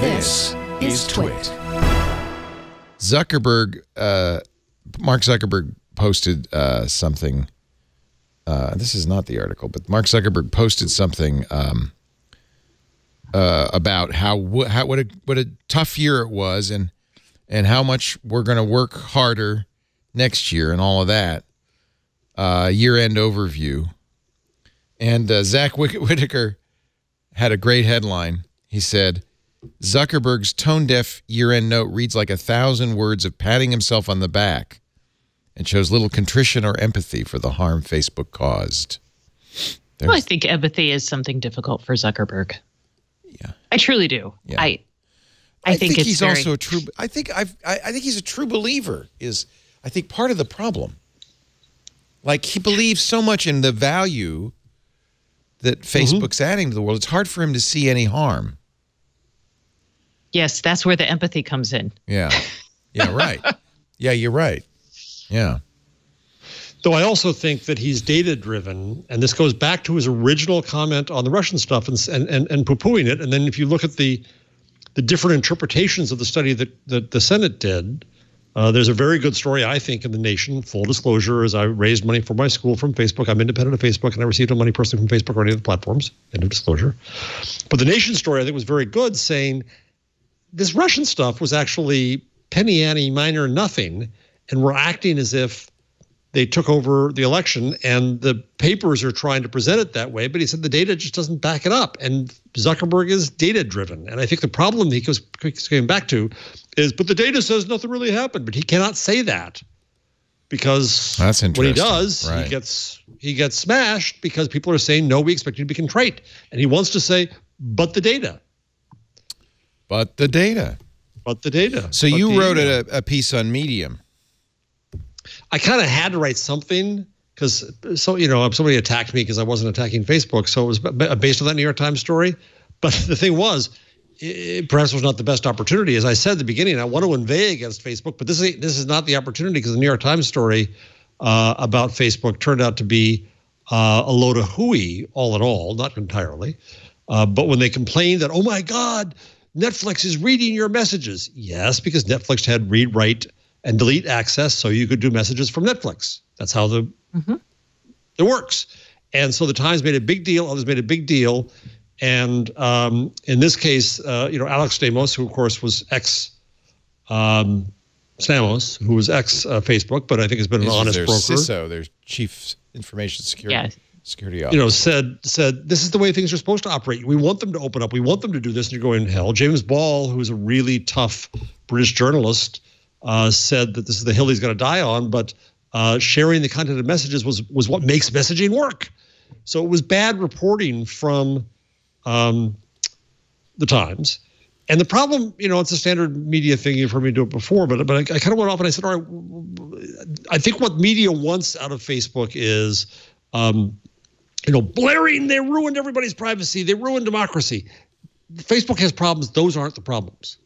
This is TWiT. Mark Zuckerberg posted something. This is not the article, but Mark Zuckerberg posted something about what a tough year it was, and how much we're going to work harder next year, and all of that. Year-end overview, and Zach Whitaker had a great headline. He said, Zuckerberg's tone-deaf year-end note reads like 1,000 words of patting himself on the back and shows little contrition or empathy for the harm Facebook caused. Well, I think empathy is something difficult for Zuckerberg. Yeah, I truly do. Yeah. I think it's he's very... also a true. I think he's a true believer. I think part of the problem. Like, he believes so much in the value that Facebook's adding to the world. It's hard for him to see any harm. Yes, that's where the empathy comes in. Yeah. Yeah, right. Yeah, you're right. Yeah. Though I also think that he's data-driven, and this goes back to his original comment on the Russian stuff and poo-pooing it. And then if you look at the different interpretations of the study that the Senate did, there's a very good story, I think, in The Nation. Full disclosure, as I raised money for my school from Facebook. I'm independent of Facebook, and I received no money personally from Facebook or any of the platforms. End of disclosure. But The Nation story, I think, was very good, saying this Russian stuff was actually penny ante, minor nothing, and we're acting as if they took over the election, and the papers are trying to present it that way. But he said the data just doesn't back it up, and Zuckerberg is data-driven. And I think the problem he keeps going back to is, but the data says nothing really happened. But he cannot say that, because that's when he does, right, he gets smashed because people are saying, no, we expect you to be contrite. And he wants to say, but the data. But the data. But the data. So you wrote a piece on Medium. I kind of had to write something because, somebody attacked me because I wasn't attacking Facebook. So it was based on that New York Times story. But the thing was, it perhaps was not the best opportunity. As I said at the beginning, I want to inveigh against Facebook, but this is not the opportunity, because the New York Times story about Facebook turned out to be a load of hooey all in all, not entirely. But when they complained that, oh my God, Netflix is reading your messages. Yes, because Netflix had read, write, and delete access, so you could do messages from Netflix. That's how it works. And so the Times made a big deal. Others made a big deal. And in this case, Alex Stamos, who of course was Stamos, who was Facebook, but I think has been an honest broker. CISO, their chief information security. Security officer. Said this is the way things are supposed to operate. We want them to open up. We want them to do this, and you're going to hell. James Ball, who is a really tough British journalist, said that this is the hill he's going to die on, but sharing the content of messages was what makes messaging work. So it was bad reporting from the Times. And the problem, it's a standard media thing. You've heard me do it before, but I kind of went off and I said, all right, I think what media wants out of Facebook is, blaring, they ruined everybody's privacy. They ruined democracy. Facebook has problems. Those aren't the problems.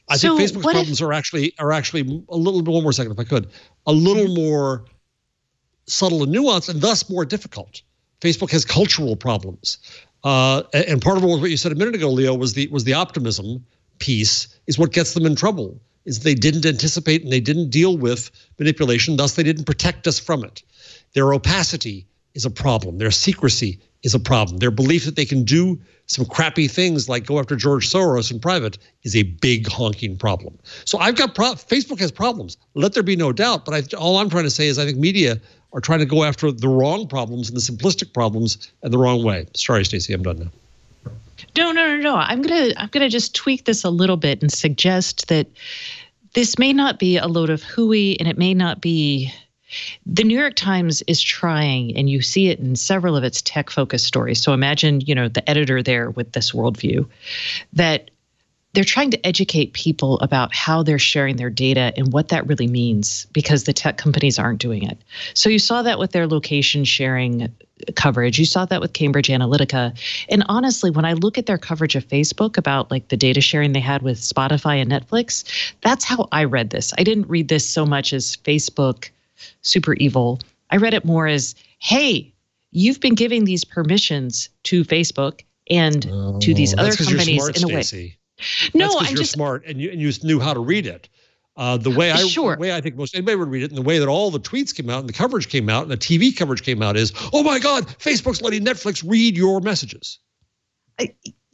I think Facebook's problems are actually a little bit, one more second, if I could, a little more subtle and nuanced, and thus more difficult. Facebook has cultural problems. And part of what you said a minute ago, Leo, was the optimism piece is what gets them in trouble, is they didn't anticipate and they didn't deal with manipulation, thus they didn't protect us from it. Their opacity is a problem. Their secrecy is a problem. Their belief that they can do some crappy things like go after George Soros in private is a big honking problem. So Facebook has problems. Let there be no doubt. But all I'm trying to say is I think media are trying to go after the wrong problems and the simplistic problems and the wrong way. Sorry, Stacey, I'm done now. No. I'm gonna just tweak this a little bit and suggest that this may not be a load of hooey, and it may not be. The New York Times is trying, and you see it in several of its tech-focused stories. So imagine, the editor there with this worldview, that they're trying to educate people about how they're sharing their data and what that really means, because the tech companies aren't doing it. So you saw that with their location sharing coverage. You saw that with Cambridge Analytica. And honestly, when I look at their coverage of Facebook about like the data sharing they had with Spotify and Netflix, that's how I read this. I didn't read this so much as Facebook super evil. I read it more as, hey, you've been giving these permissions to Facebook and to these other companies in a way. No, that's because you're smart and you knew how to read it. The way I think most anybody would read it, and the way that all the tweets came out and the coverage came out and the TV coverage came out is, oh my God, Facebook's letting Netflix read your messages.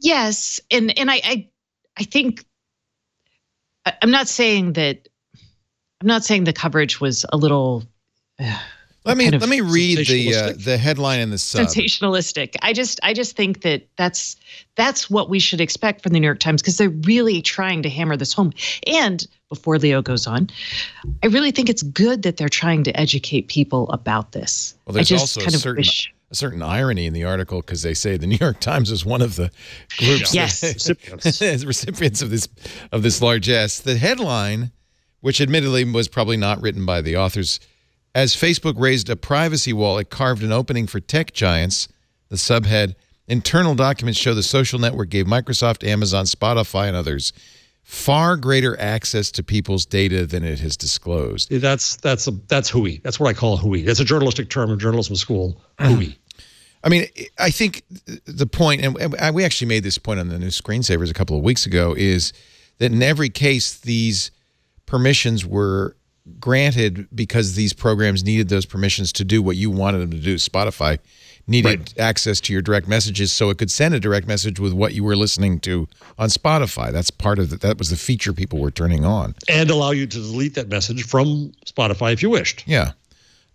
Yes, and I think I'm not saying the coverage was a little. Let me read the headline in the sub. Sensationalistic. I just think that's what we should expect from the New York Times, because they're really trying to hammer this home. And before Leo goes on, I really think it's good that they're trying to educate people about this. Well, there's also a certain irony in the article, because they say the New York Times is one of the groups recipients of this largesse. The headline, which admittedly was probably not written by the authors, as Facebook raised a privacy wall, it carved an opening for tech giants. The subhead, internal documents show the social network gave Microsoft, Amazon, Spotify, and others far greater access to people's data than it has disclosed. That's hooey. That's what I call hooey. That's a journalistic term in journalism school, hooey. I mean, I think the point, and we actually made this point on the new Screensavers a couple of weeks ago, is that in every case, these permissions were granted because these programs needed those permissions to do what you wanted them to do. Spotify needed access to your direct messages so it could send a direct message with what you were listening to on Spotify. That's part of that was the feature people were turning on. And allow you to delete that message from Spotify if you wished. Yeah.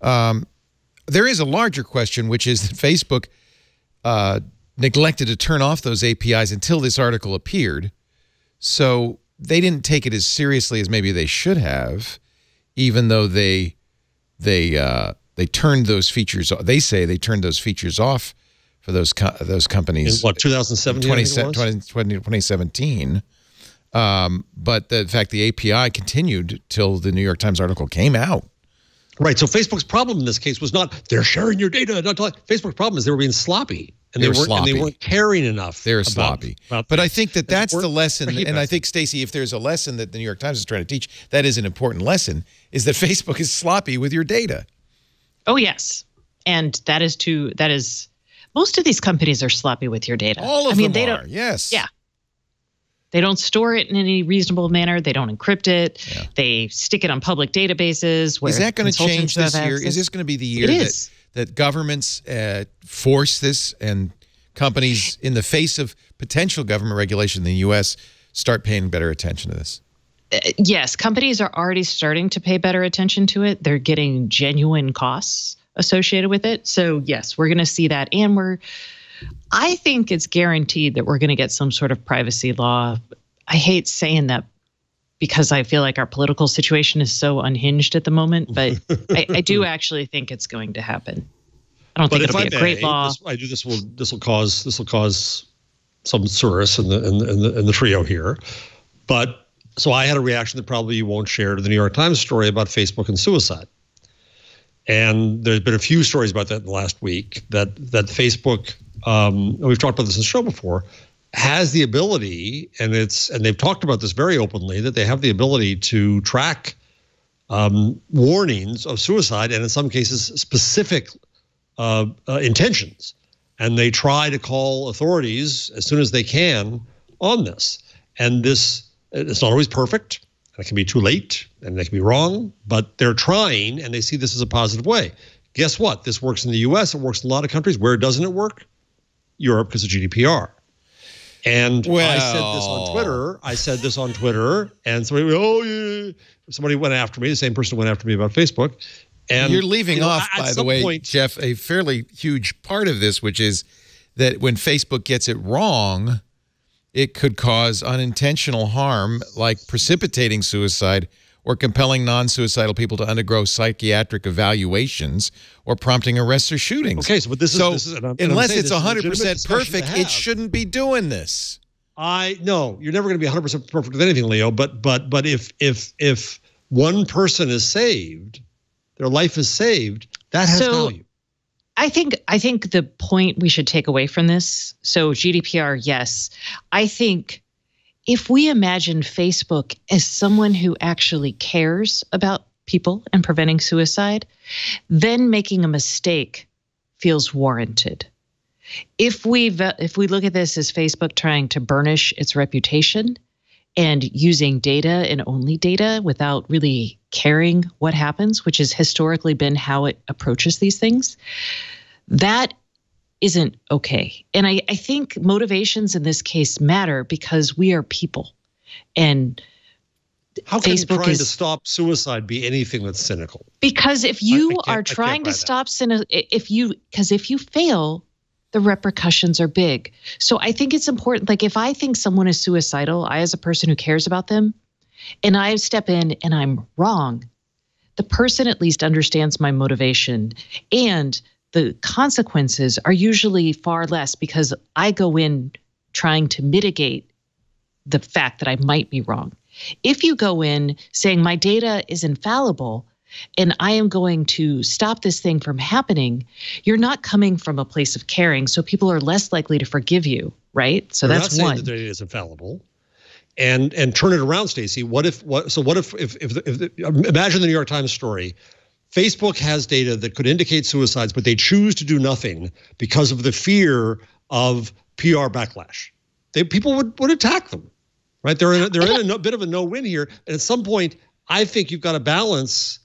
There is a larger question, which is that Facebook neglected to turn off those APIs until this article appeared. So they didn't take it as seriously as maybe they should have, even though they turned those features. They say they turned those features off for those companies. In what, 2017? 2017. But the fact the API continued till the New York Times article came out. Right. So Facebook's problem in this case was not they're sharing your data. Facebook's problem is they were being sloppy. And they weren't caring enough. They're sloppy. But I think that's the lesson. And I think, Stacey, if there's a lesson that the New York Times is trying to teach, that is an important lesson, is that Facebook is sloppy with your data. Oh, yes. And that is most of these companies are sloppy with your data. All of them are, yes. Yeah. They don't store it in any reasonable manner. They don't encrypt it. Yeah. They stick it on public databases. Is that going to change this year? Is this going to be the year that governments force this, and companies, in the face of potential government regulation in the U.S., start paying better attention to this? Yes, companies are already starting to pay better attention to it. They're getting genuine costs associated with it. So yes, we're going to see that. And I think it's guaranteed that we're going to get some sort of privacy law. I hate saying that because I feel like our political situation is so unhinged at the moment, but I do actually think it's going to happen. I don't think it'll be a great law. This will cause some source in the trio here. But so I had a reaction that probably you won't share to the New York Times story about Facebook and suicide. And there's been a few stories about that in the last week that Facebook, we've talked about this in the show before, has the ability, and they've talked about this very openly, that they have the ability to track warnings of suicide, and in some cases specific intentions, and they try to call authorities as soon as they can on this. And it's not always perfect, and it can be too late, and they can be wrong, but they're trying, and they see this as a positive way. Guess what? This works in the U.S. It works in a lot of countries. Where doesn't it work? Europe, because of GDPR. And I said this on Twitter, and somebody went after me, the same person went after me about Facebook. And you're leaving off, by the way, Jeff, a fairly huge part of this, which is that when Facebook gets it wrong, it could cause unintentional harm, like precipitating suicide or compelling non-suicidal people to undergo psychiatric evaluations or prompting arrests or shootings. Okay, so but this is unless it's 100% perfect, it shouldn't be doing this. No, you're never going to be 100% perfect with anything, Leo. But if one person is saved, their life is saved, that has value. I think the point we should take away from this, so GDPR, yes. I think if we imagine Facebook as someone who actually cares about people and preventing suicide, then making a mistake feels warranted. If we look at this as Facebook trying to burnish its reputation, and using data and only data without really caring what happens, which has historically been how it approaches these things, that isn't okay. And I think motivations in this case matter because we are people. And how can Facebook trying to stop suicide be anything that's cynical? Because if you are trying to stop if you fail, the repercussions are big. So I think it's important. Like if I think someone is suicidal, I as a person who cares about them, and I step in and I'm wrong, the person at least understands my motivation, and the consequences are usually far less because I go in trying to mitigate the fact that I might be wrong. If you go in saying my data is infallible and I am going to stop this thing from happening, you're not coming from a place of caring, so people are less likely to forgive you, right? So We're that's not one. saying the data is infallible. And turn it around, Stacey. What if imagine the New York Times story. Facebook has data that could indicate suicides, but they choose to do nothing because of the fear of PR backlash. People would attack them, right? They're in a bit of a no-win here. And at some point, I think you've got to balance.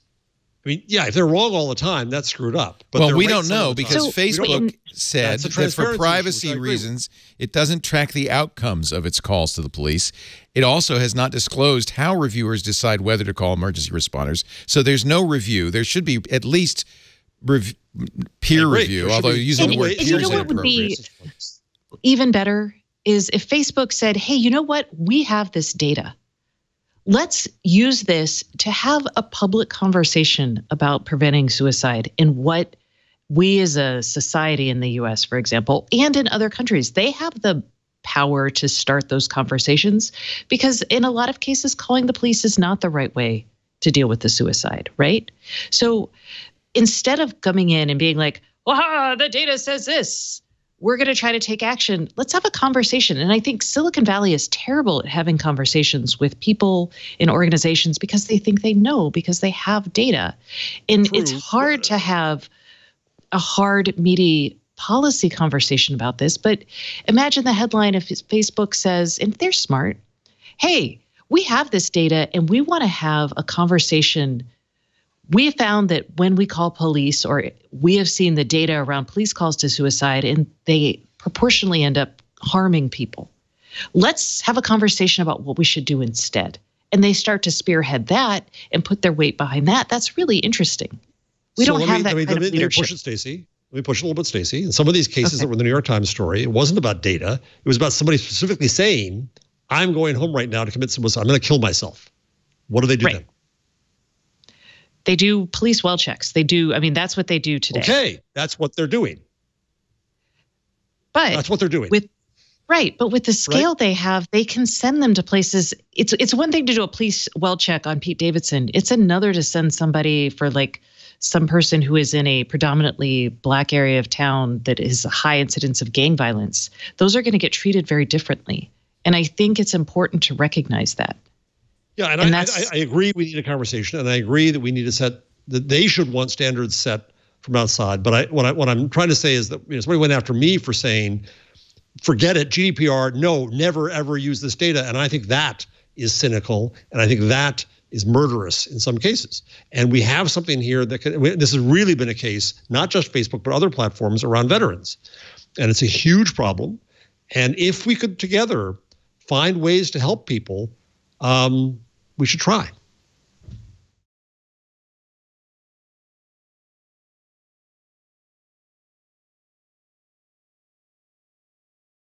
I mean, yeah, if they're wrong all the time, that's screwed up. But well, we don't know because Facebook said that for privacy issue, reasons, it doesn't track the outcomes of its calls to the police. It also has not disclosed how reviewers decide whether to call emergency responders. So there's no review. There should be at least peer review, although using the word peer is inappropriate. Would be even better is if Facebook said, hey, you know what? We have this data. Let's use this to have a public conversation about preventing suicide and what we as a society in the US, for example, and in other countries, they have the power to start those conversations because in a lot of cases, calling the police is not the right way to deal with the suicide, right? So instead of coming in and being like, wow, the data says this, we're going to try to take action. Let's have a conversation. And I think Silicon Valley is terrible at having conversations with people in organizations because they think they know, because they have data. And it's hard to have a hard, meaty policy conversation about this. But imagine the headline if Facebook says, and they're smart, hey, we have this data and we want to have a conversation. We have found that when we call police, or we have seen the data around police calls to suicide, and they proportionally end up harming people. Let's have a conversation about what we should do instead. And they start to spearhead that and put their weight behind that. That's really interesting. We don't have that kind of leadership. Let me push it, Stacey. Let me push it a little bit, Stacey. In some of these cases that were in the New York Times story, it wasn't about data. It was about somebody specifically saying, I'm going home right now to commit suicide. I'm going to kill myself. What do they do then? They do police well checks. They do. I mean, that's what they do today. Okay, that's what they're doing. But that's what they're doing. But with the scale they have, they can send them to places. It's one thing to do a police well check on Pete Davidson. It's another to send somebody for like some person who is in a predominantly Black area of town that is a high incidence of gang violence. Those are going to get treated very differently. And I think it's important to recognize that. Yeah, and I agree we need a conversation, and I agree that we need to set that they should want standards set from outside. But what I'm trying to say is that somebody went after me for saying, forget it, GDPR, no, never ever use this data. And I think that is cynical, and I think that is murderous in some cases. And we have something here that this has really been a case, not just Facebook, but other platforms around veterans. And it's a huge problem. And if we could together find ways to help people, we should try.